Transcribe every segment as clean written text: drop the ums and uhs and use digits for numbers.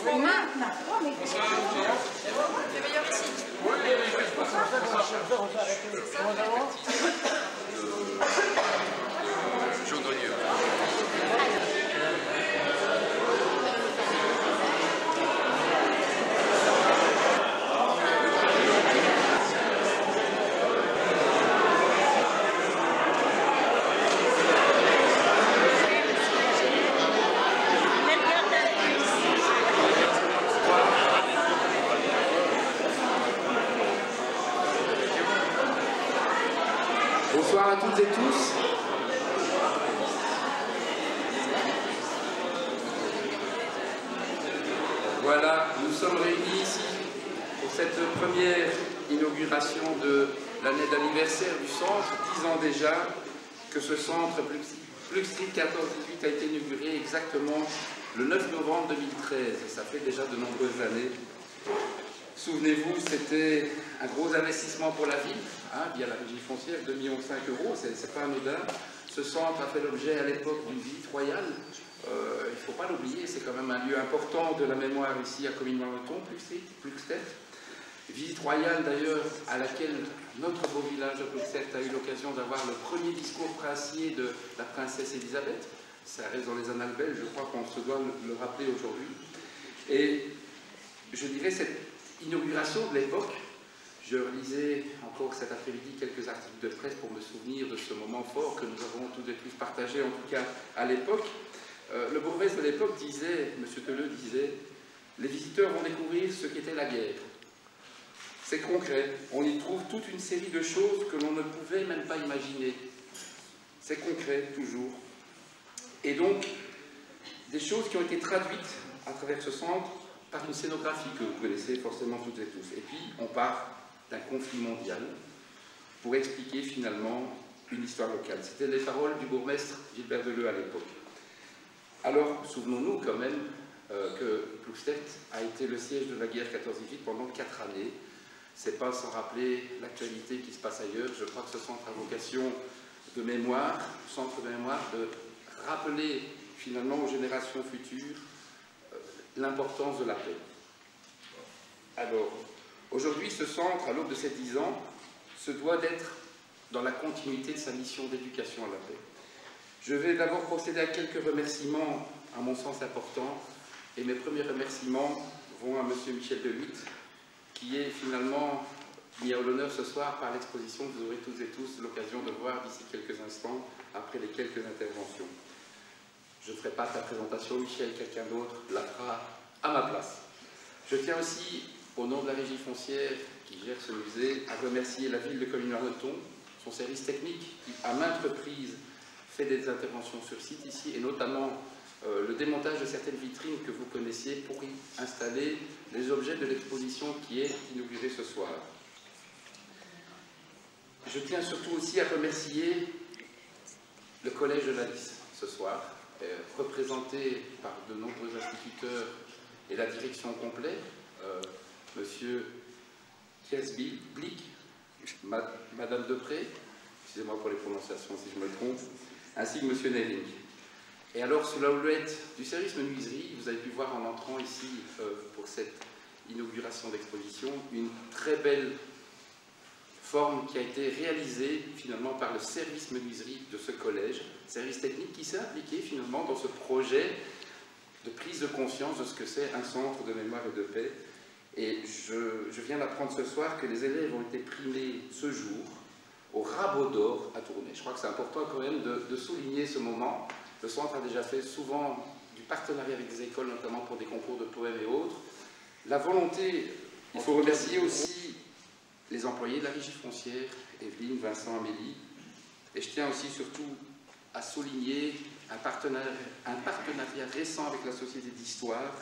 Romain. Le meilleur ici. Chaudronnieux. Bonsoir à toutes et tous. Voilà, nous sommes réunis ici pour cette première inauguration de l'année d'anniversaire du centre, 10 ans déjà que ce centre Pluxtrip 14-18 a été inauguré exactement le 9 novembre 2013, et ça fait déjà de nombreuses années. Souvenez-vous, c'était un gros investissement pour la ville, via la régie foncière, 2,5 millions d'euros, c'est pas anodin. Ce centre a fait l'objet à l'époque d'une visite royale. Il ne faut pas l'oublier, c'est quand même un lieu important de la mémoire ici à Comines-Marleton, Pluxtet. Visite royale d'ailleurs à laquelle notre beau village de Pluxtet a eu l'occasion d'avoir le premier discours princier de la princesse Elisabeth. Ça reste dans les annales belges, je crois qu'on se doit le rappeler aujourd'hui. Et je dirais cette inauguration de l'époque, je relisais encore cet après-midi quelques articles de presse pour me souvenir de ce moment fort que nous avons tous et tous partagé, en tout cas à l'époque. Le bourgmestre de l'époque disait, M. Teleux disait, les visiteurs vont découvrir ce qu'était la guerre. C'est concret, on y trouve toute une série de choses que l'on ne pouvait même pas imaginer. C'est concret, toujours. Et donc, des choses qui ont été traduites à travers ce centre par une scénographie que vous connaissez forcément toutes et tous. Et puis, on part d'un conflit mondial pour expliquer finalement une histoire locale. C'était les paroles du bourgmestre Gilbert Deleu à l'époque. Alors, souvenons-nous quand même que Pluxtet a été le siège de la guerre 14-18 pendant 4 années. C'est pas sans rappeler l'actualité qui se passe ailleurs. Je crois que ce centre a vocation de mémoire, centre de mémoire, de rappeler finalement aux générations futures l'importance de la paix. Alors, aujourd'hui, ce centre, à l'aube de ses 10 ans, se doit d'être dans la continuité de sa mission d'éducation à la paix. Je vais d'abord procéder à quelques remerciements, à mon sens importants, et mes premiers remerciements vont à M. Michel Dewitt, qui est finalement mis à l'honneur ce soir par l'exposition que vous aurez toutes et tous l'occasion de voir d'ici quelques instants, après les quelques interventions. Je ne ferai pas ta présentation, Michel, quelqu'un d'autre la fera à ma place. Je tiens aussi, au nom de la régie foncière qui gère ce musée, à remercier la ville de Comines-Marleton, son service technique qui, à maintes reprises, fait des interventions sur site ici, et notamment le démontage de certaines vitrines que vous connaissiez pour y installer les objets de l'exposition qui est inaugurée ce soir. Je tiens surtout aussi à remercier le Collège de la Lys ce soir, représenté par de nombreux instituteurs et la direction complète, Monsieur Kiesblick, Madame Depré, excusez-moi pour les prononciations si je me trompe, ainsi que Monsieur Nelling. Et alors, sous la houlette du service menuiserie, vous avez pu voir en entrant ici pour cette inauguration d'exposition une très belle forme qui a été réalisée finalement par le service menuiserie de ce collège, service technique qui s'est impliqué finalement dans ce projet de prise de conscience de ce que c'est un centre de mémoire et de paix. Et je viens d'apprendre ce soir que les élèves ont été primés ce jour au Rabot d'or à Tournai. Je crois que c'est important quand même de souligner ce moment. Le centre a déjà fait souvent du partenariat avec des écoles, notamment pour des concours de poèmes et autres. La volonté, il faut remercier aussi les employés de la régie foncière, Evelyne, Vincent, Amélie. Et je tiens aussi surtout à souligner un partenariat récent avec la Société d'Histoire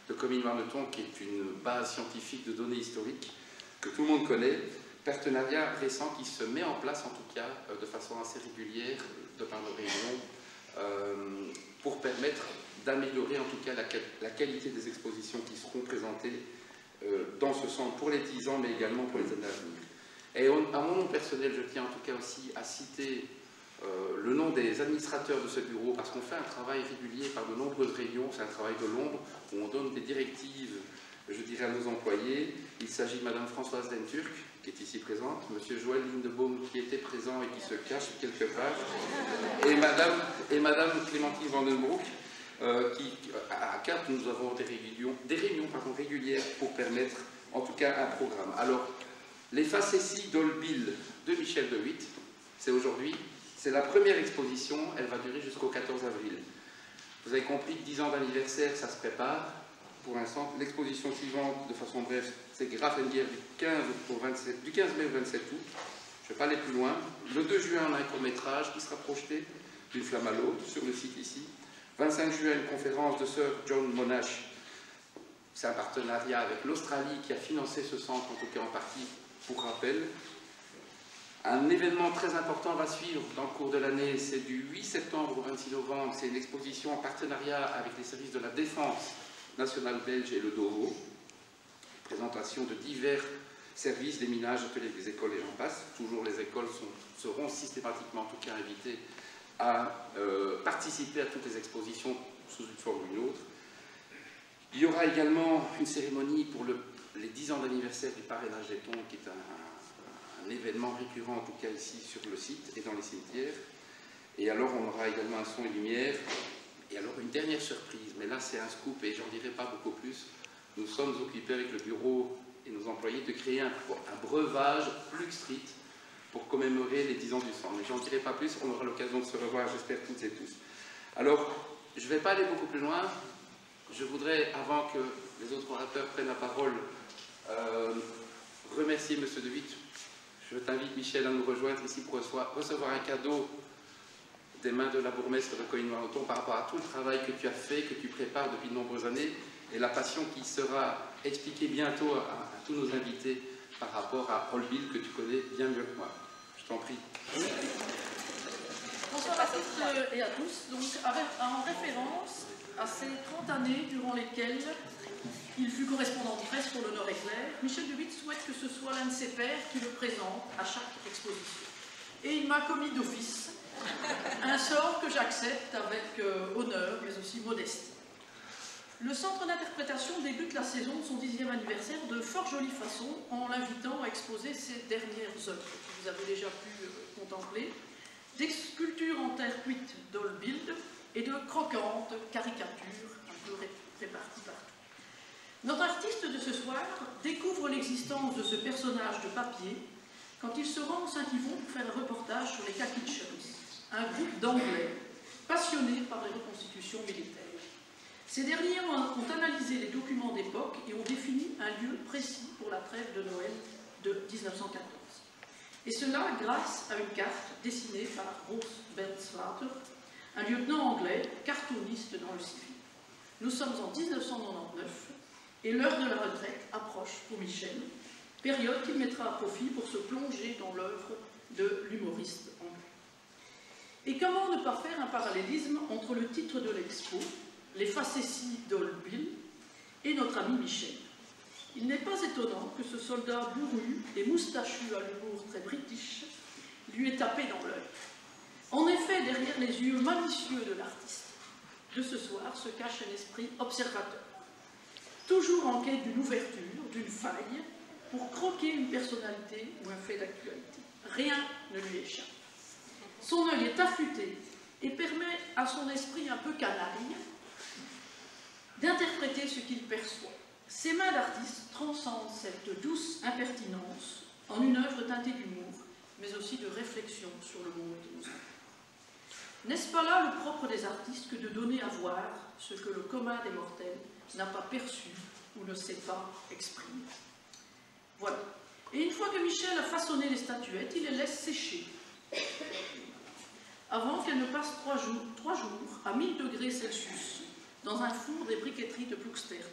de Comines-Marleton, qui est une base scientifique de données historiques que tout le monde connaît. Partenariat récent qui se met en place, en tout cas, de façon assez régulière, de par nos réunions, pour permettre d'améliorer, en tout cas, la qualité des expositions qui seront présentées dans ce centre pour les 10 ans, mais également pour les années à venir. Et à mon nom personnel, je tiens en tout cas aussi à citer le nom des administrateurs de ce bureau, parce qu'on fait un travail régulier par de nombreuses réunions, c'est un travail de l'ombre, où on donne des directives, je dirais, à nos employés. Il s'agit de Madame Françoise Denturk, qui est ici présente, Monsieur Joël Lindebaum, qui était présent et qui se cache quelque part, et Madame Clémentine Vandenbroek, qui, à CAP, nous avons des réunions régulières pour permettre, en tout cas, un programme. Alors, les facéties d'Olbil de Michel de Witt, c'est aujourd'hui. C'est la première exposition, elle va durer jusqu'au 14 avril. Vous avez compris que 10 ans d'anniversaire, ça se prépare. Pour l'instant, l'exposition suivante, de façon brève, c'est Grafenbière du 15 mai au 27 août. Je ne vais pas aller plus loin. Le 2 juin, on a un court-métrage qui sera projeté d'une flamme à l'autre sur le site ici. 25 juin, une conférence de Sir John Monash. C'est un partenariat avec l'Australie qui a financé ce centre, en tout cas en partie, pour rappel. Un événement très important va suivre dans le cours de l'année, c'est du 8 septembre au 26 novembre, c'est une exposition en partenariat avec les services de la défense nationale belge et le DOVO, présentation de divers services, des minages, ateliers des écoles et j'en passe. Toujours les écoles seront systématiquement en tout cas invitées à participer à toutes les expositions sous une forme ou une autre. Il y aura également une cérémonie pour les 10 ans d'anniversaire du parrainage des tombes, qui est un événement récurrent, en tout cas ici sur le site et dans les cimetières. Et alors, on aura également un son et lumière. Et alors, une dernière surprise, mais là, c'est un scoop et j'en dirai pas beaucoup plus. Nous sommes occupés avec le bureau et nos employés de créer un breuvage Plug Street pour commémorer les 10 ans du sang. Mais j'en dirai pas plus, on aura l'occasion de se revoir, j'espère, toutes et tous. Alors, je ne vais pas aller beaucoup plus loin. Je voudrais, avant que les autres orateurs prennent la parole, remercier M. De Witt. Je t'invite, Michel, à nous rejoindre ici pour recevoir un cadeau des mains de la bourgmestre de Coligny-Noirmoutier par rapport à tout le travail que tu as fait, que tu prépares depuis de nombreuses années, et la passion qui sera expliquée bientôt à tous nos invités par rapport à Olbil, que tu connais bien mieux que moi. Je t'en prie. Bonsoir à toutes et à tous. Donc, en référence à ces 30 années durant lesquelles il fut correspondant de presse pour le Nord-Éclair, Michel de Witt souhaite que ce soit l'un de ses pairs qui le présente à chaque exposition. Et il m'a commis d'office un sort que j'accepte avec honneur, mais aussi modestie. Le centre d'interprétation débute la saison de son 10e anniversaire de fort jolie façon en l'invitant à exposer ses dernières œuvres, que vous avez déjà pu contempler, des sculptures en terre cuite d'Olbild et de croquantes caricatures un peu réparties partout. Notre artiste de ce soir découvre l'existence de ce personnage de papier quand il se rend au Saint-Yvon pour faire un reportage sur les Kakitchens, un groupe d'Anglais passionnés par les reconstitutions militaires. Ces derniers ont analysé les documents d'époque et ont défini un lieu précis pour la trêve de Noël de 1914. Et cela grâce à une carte dessinée par Roos Benswater, un lieutenant anglais cartooniste dans le civil. Nous sommes en 1999 et l'heure de la retraite approche pour Michel, période qu'il mettra à profit pour se plonger dans l'œuvre de l'humoriste anglais. Et comment ne pas faire un parallélisme entre le titre de l'expo, Les facéties d'Olbil, et notre ami Michel. Il n'est pas étonnant que ce soldat bourru et moustachu à l'humour très british lui ait tapé dans l'œil. En effet, derrière les yeux malicieux de l'artiste de ce soir se cache un esprit observateur, toujours en quête d'une ouverture, d'une faille, pour croquer une personnalité ou un fait d'actualité. Rien ne lui échappe. Son œil est affûté et permet à son esprit un peu canaille d'interpréter ce qu'il perçoit. Ses mains d'artiste transcendent cette douce impertinence en une œuvre teintée d'humour, mais aussi de réflexion sur le monde qui nous entoure. N'est-ce pas là le propre des artistes que de donner à voir ce que le commun des mortels n'a pas perçu ou ne sait pas exprimer? Voilà. Et une fois que Michel a façonné les statuettes, il les laisse sécher, avant qu'elles ne passent 3 jours à 1000 degrés Celsius, dans un four des briqueteries de Ploegstert,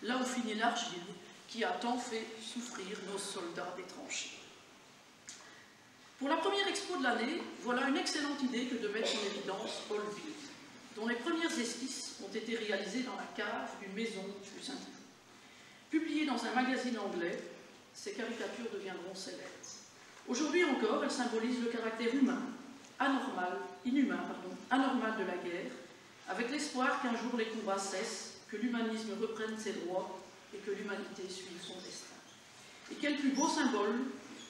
là où finit l'argile qui a tant fait souffrir nos soldats des tranchées. Pour la première expo de l'année, voilà une excellente idée que de mettre en évidence Olbil, dont les premières esquisses ont été réalisées dans la cave d'une maison du Saint-Yvon. Publiées dans un magazine anglais, ces caricatures deviendront célèbres. Aujourd'hui encore, elles symbolisent le caractère humain anormal de la guerre, avec l'espoir qu'un jour les combats cessent, que l'humanisme reprenne ses droits et que l'humanité suive son destin. Et quel plus beau symbole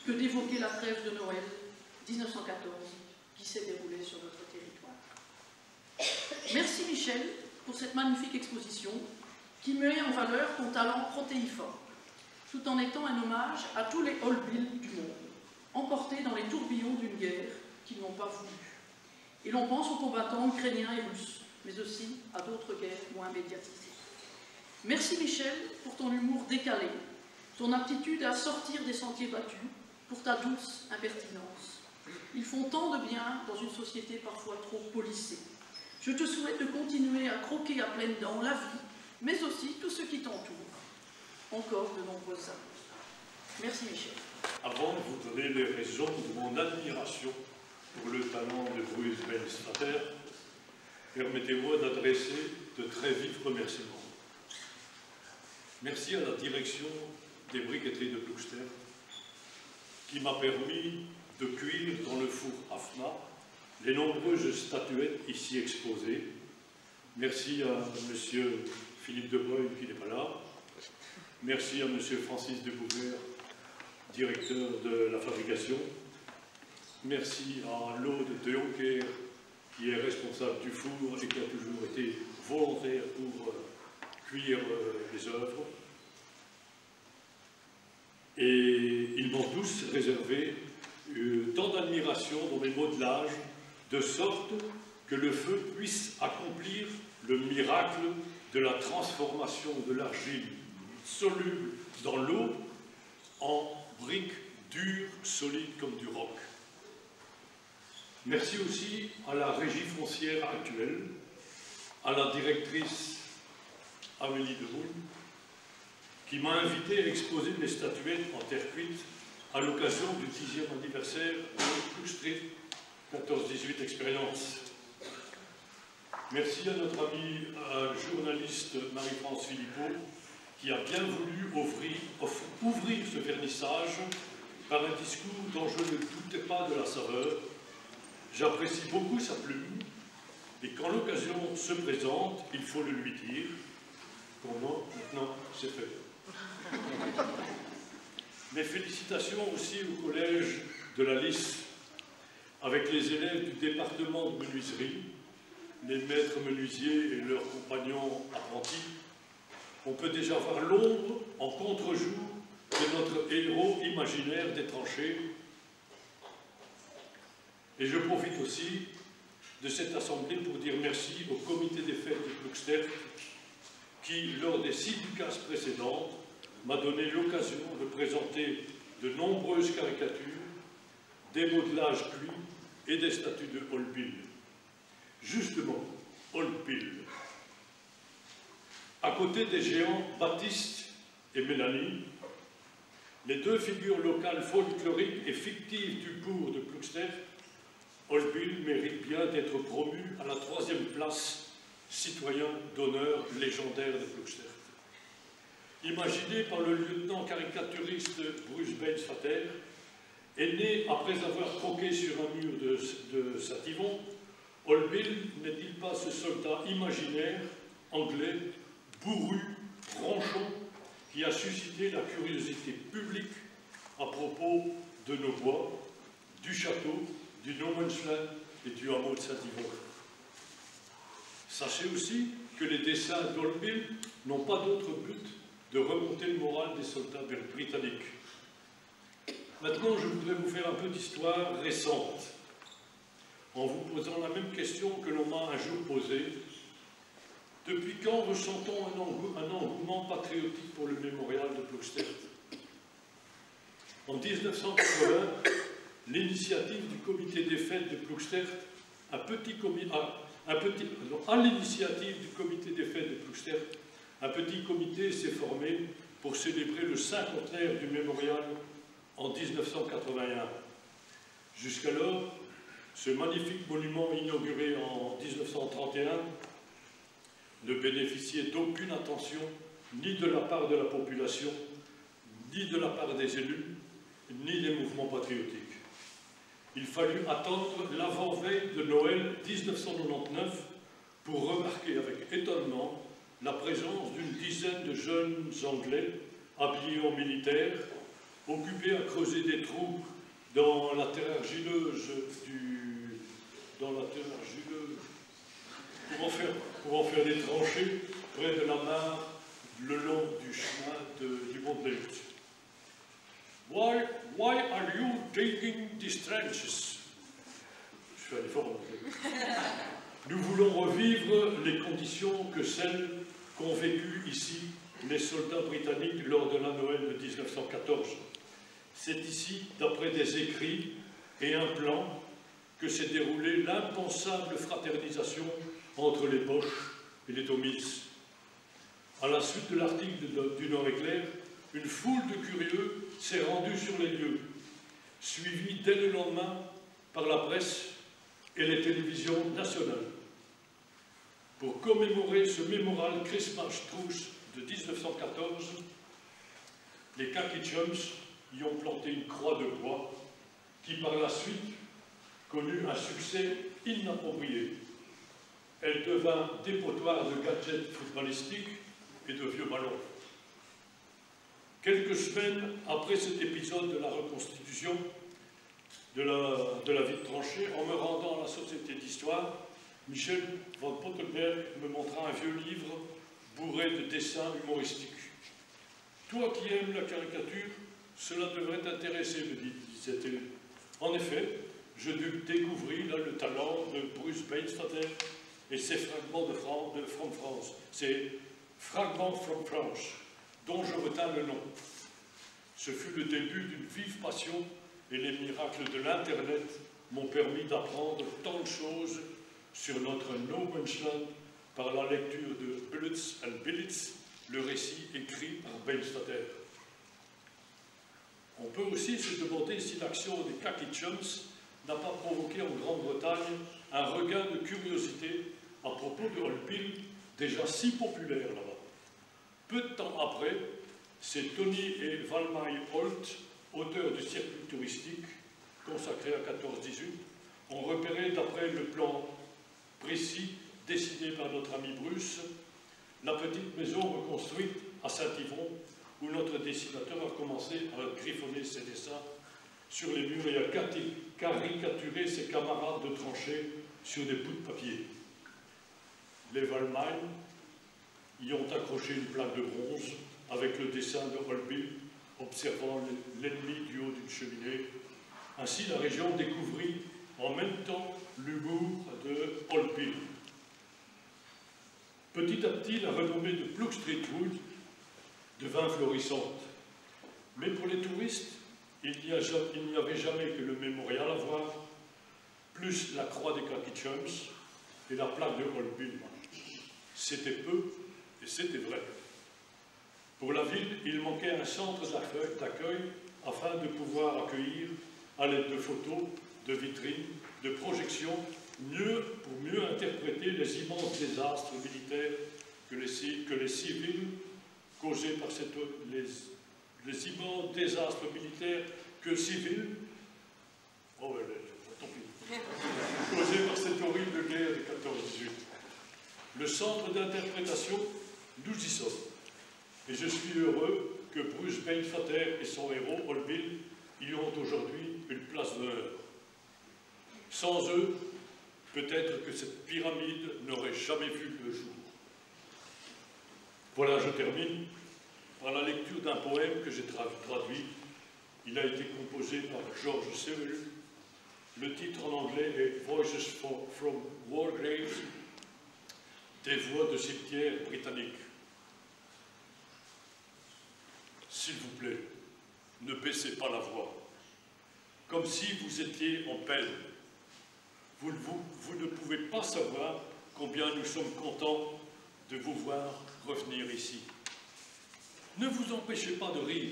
que d'évoquer la trêve de Noël 1914 qui s'est déroulée sur notre territoire. Merci Michel pour cette magnifique exposition qui met en valeur ton talent protéiforme, tout en étant un hommage à tous les Holbil du monde, emportés dans les tourbillons d'une guerre qu'ils n'ont pas voulu. Et l'on pense aux combattants ukrainiens et russes, mais aussi à d'autres guerres moins médiatisées. Merci Michel pour ton humour décalé, ton aptitude à sortir des sentiers battus, pour ta douce impertinence. Ils font tant de bien dans une société parfois trop policée. Je te souhaite de continuer à croquer à pleines dents la vie, mais aussi tous ceux qui t'entourent. Encore de nombreuses années. Merci Michel. Avant de vous donner les raisons de mon admiration pour le talent de Bruce Bensvater, permettez-moi d'adresser de très vifs remerciements. Merci à la direction des briqueteries de Plouckster qui m'a permis de cuire dans le four AFNA les nombreuses statuettes ici exposées. Merci à M. Philippe de Bruyne qui n'est pas là. Merci à M. Francis de Bouvert, directeur de la fabrication. Merci à Laude de Jonker, qui est responsable du four et qui a toujours été volontaire pour cuire les œuvres. Et ils m'ont tous réservé tant d'admiration dans mes modelages, de sorte que le feu puisse accomplir le miracle de la transformation de l'argile soluble dans l'eau en briques dures, solides comme du roc. Merci aussi à la régie foncière actuelle, à la directrice Amélie Demoule, qui m'a invité à exposer mes statuettes en terre cuite à l'occasion du 10e anniversaire de Plouckster 14-18 expérience. Merci à notre amie journaliste Marie-France Philippot, qui a bien voulu ouvrir ce vernissage par un discours dont je ne doutais pas de la saveur. J'apprécie beaucoup sa plume, et quand l'occasion se présente, il faut le lui dire. Comment? Maintenant, c'est fait. Mes félicitations aussi au collège de la Lys, avec les élèves du département de menuiserie, les maîtres menuisiers et leurs compagnons apprentis. On peut déjà voir l'ombre en contre-jour de notre héros imaginaire des tranchées. Et je profite aussi de cette assemblée pour dire merci au comité des fêtes de Plouckster qui, lors des 6 ducasses précédentes, m'a donné l'occasion de présenter de nombreuses caricatures, des modelages cuits et des statues de Holbil. Justement, Holbil. À côté des géants Baptiste et Mélanie, les deux figures locales folkloriques et fictives du bourg de Plouckster, Holbil mérite bien d'être promu à la 3e place citoyen d'honneur légendaire de Plouckster. Imaginé par le lieutenant caricaturiste Bruce Bensvater, est né après avoir croqué sur un mur de Sativon. Holbil n'est-il pas ce soldat imaginaire, anglais, bourru, ronchon, qui a suscité la curiosité publique à propos de nos bois, du château, du No Man's Land et du hameau de Saint-Yvon. Sachez aussi que les dessins d'Holbil n'ont pas d'autre but de remonter le moral des soldats britanniques. Maintenant, je voudrais vous faire un peu d'histoire récente, en vous posant la même question que l'on m'a un jour posée. Depuis quand ressent-on un engouement patriotique pour le mémorial de Plouckster? En 1980, l'initiative du comité des fêtes de Plouckster, à l'initiative du comité des fêtes de Plouckster, un petit comité s'est formé pour célébrer le 50aire du mémorial en 1981. Jusqu'alors, ce magnifique monument inauguré en 1931 ne bénéficiait d'aucune attention, ni de la part de la population, ni de la part des élus, ni des mouvements patriotiques. il fallut attendre l'avant-veille de Noël 1999 pour remarquer avec étonnement la présence d'une dizaine de jeunes Anglais habillés en militaires, occupés à creuser des trous dans la terre argileuse pour en faire des tranchées près de la mare le long du chemin du Mont de Lutte. Why are you digging these trenches? Je fais un effort en anglais. Nous voulons revivre les conditions que celles qu'ont vécues ici les soldats britanniques lors de la Noël de 1914. C'est ici, d'après des écrits et un plan, que s'est déroulée l'impensable fraternisation entre les Boches et les Tomies. À la suite de l'article du Nord-Éclair, une foule de curieux s'est rendue sur les lieux, suivie dès le lendemain par la presse et les télévisions nationales. Pour commémorer ce mémorable Christmas Truce de 1914, les Khaki Chums y ont planté une croix de bois qui, par la suite, connut un succès inapproprié. Elle devint dépotoir de gadgets footballistiques et de vieux ballons. Quelques semaines après cet épisode de la reconstitution de la vie de tranchée, en me rendant à la Société d'Histoire, Michel van Pottenberg me montra un vieux livre bourré de dessins humoristiques. « Toi qui aimes la caricature, cela devrait t'intéresser, me disait-il. En effet, je découvris là le talent de Bruce Bainstater et ses fragments From France. Ces fragments From France, dont je retins le nom. Ce fut le début d'une vive passion et les miracles de l'Internet m'ont permis d'apprendre tant de choses sur notre No Man's Land par la lecture de Bullets and Billets, le récit écrit par Bainstater. On peut aussi se demander si l'action des Khaki Chums n'a pas provoqué en Grande-Bretagne un regain de curiosité à propos de Holbein, déjà si populaire là-bas. Peu de temps après, c'est Tony et Valmai Holt, auteurs du circuit touristique consacré à 14-18, ont repéré, d'après le plan précis dessiné par notre ami Bruce, la petite maison reconstruite à Saint-Yvon, où notre dessinateur a commencé à griffonner ses dessins sur les murs et à caricaturer ses camarades de tranchée sur des bouts de papier. Les Valmai y ont accroché une plaque de bronze avec le dessin de Holbein observant l'ennemi du haut d'une cheminée. Ainsi, la région découvrit en même temps l'humour de Holbein. Petit à petit, la renommée de Plug Street Wood devint florissante. Mais pour les touristes, il n'y avait jamais que le mémorial à voir, plus la croix des Khaki Chums et la plaque de Holbein. C'était peu et c'était vrai. Pour la ville, il manquait un centre d'accueil afin de pouvoir accueillir, à l'aide de photos, de vitrines, de projections, pour mieux interpréter les immenses désastres militaires que les civils causés par les immenses désastres militaires que civils causés par cette horrible guerre de 14-18. Le centre d'interprétation, nous y sommes. Et je suis heureux que Bruce Bainstater et son héros, Holbein, y ont aujourd'hui une place d'honneur. Sans eux, peut-être que cette pyramide n'aurait jamais vu le jour. Voilà, je termine par la lecture d'un poème que j'ai traduit. Il a été composé par George Sewell. Le titre en anglais est « Voices from War Graves », des voix de cimetières britanniques. S'il vous plaît, ne baissez pas la voix, comme si vous étiez en peine. Vous ne pouvez pas savoir combien nous sommes contents de vous voir revenir ici. Ne vous empêchez pas de rire.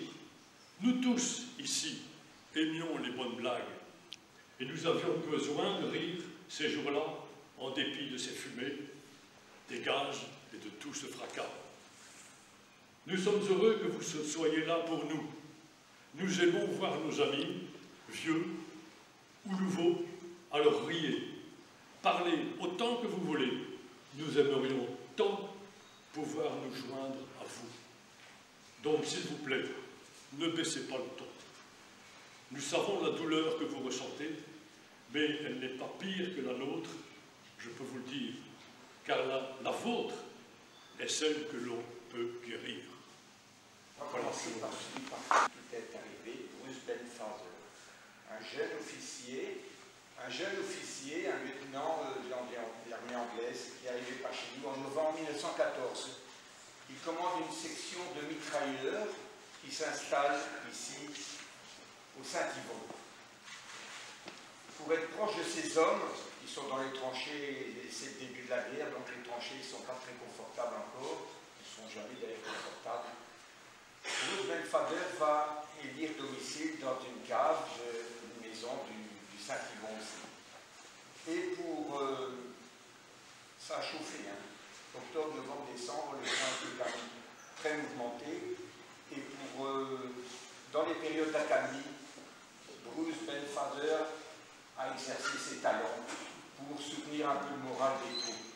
Nous tous, ici, aimions les bonnes blagues. Et nous avions besoin de rire ces jours-là, en dépit de ces fumées, des gaz et de tout ce fracas. Nous sommes heureux que vous soyez là pour nous. Nous aimons voir nos amis, vieux, ou nouveaux, alors riez, parlez autant que vous voulez. Nous aimerions tant pouvoir nous joindre à vous. Donc, s'il vous plaît, ne baissez pas le ton. Nous savons la douleur que vous ressentez, mais elle n'est pas pire que la nôtre, je peux vous le dire, car la vôtre est celle que l'on peut guérir. On va commencer par celui qui est arrivé, Bruce Benfather, un jeune officier, un lieutenant de l'armée anglaise qui est arrivé par chez nous en novembre 1914. Il commande une section de mitrailleurs qui s'installe ici au Saint-Yvon. Pour être proche de ces hommes qui sont dans les tranchées, c'est le début de la guerre, donc les tranchées ne sont pas très confortables encore, ils ne sont jamais d'ailleurs confortables. Bruce Benfather va élire domicile dans une cave, une maison du Saint-Yvon aussi. Et pour... ça a chauffé, hein. Octobre, novembre, décembre, le temps était quand même très mouvementé. Et pour... dans les périodes d'accalmie, Bruce Benfather a exercé ses talents pour soutenir un peu le moral des troupes.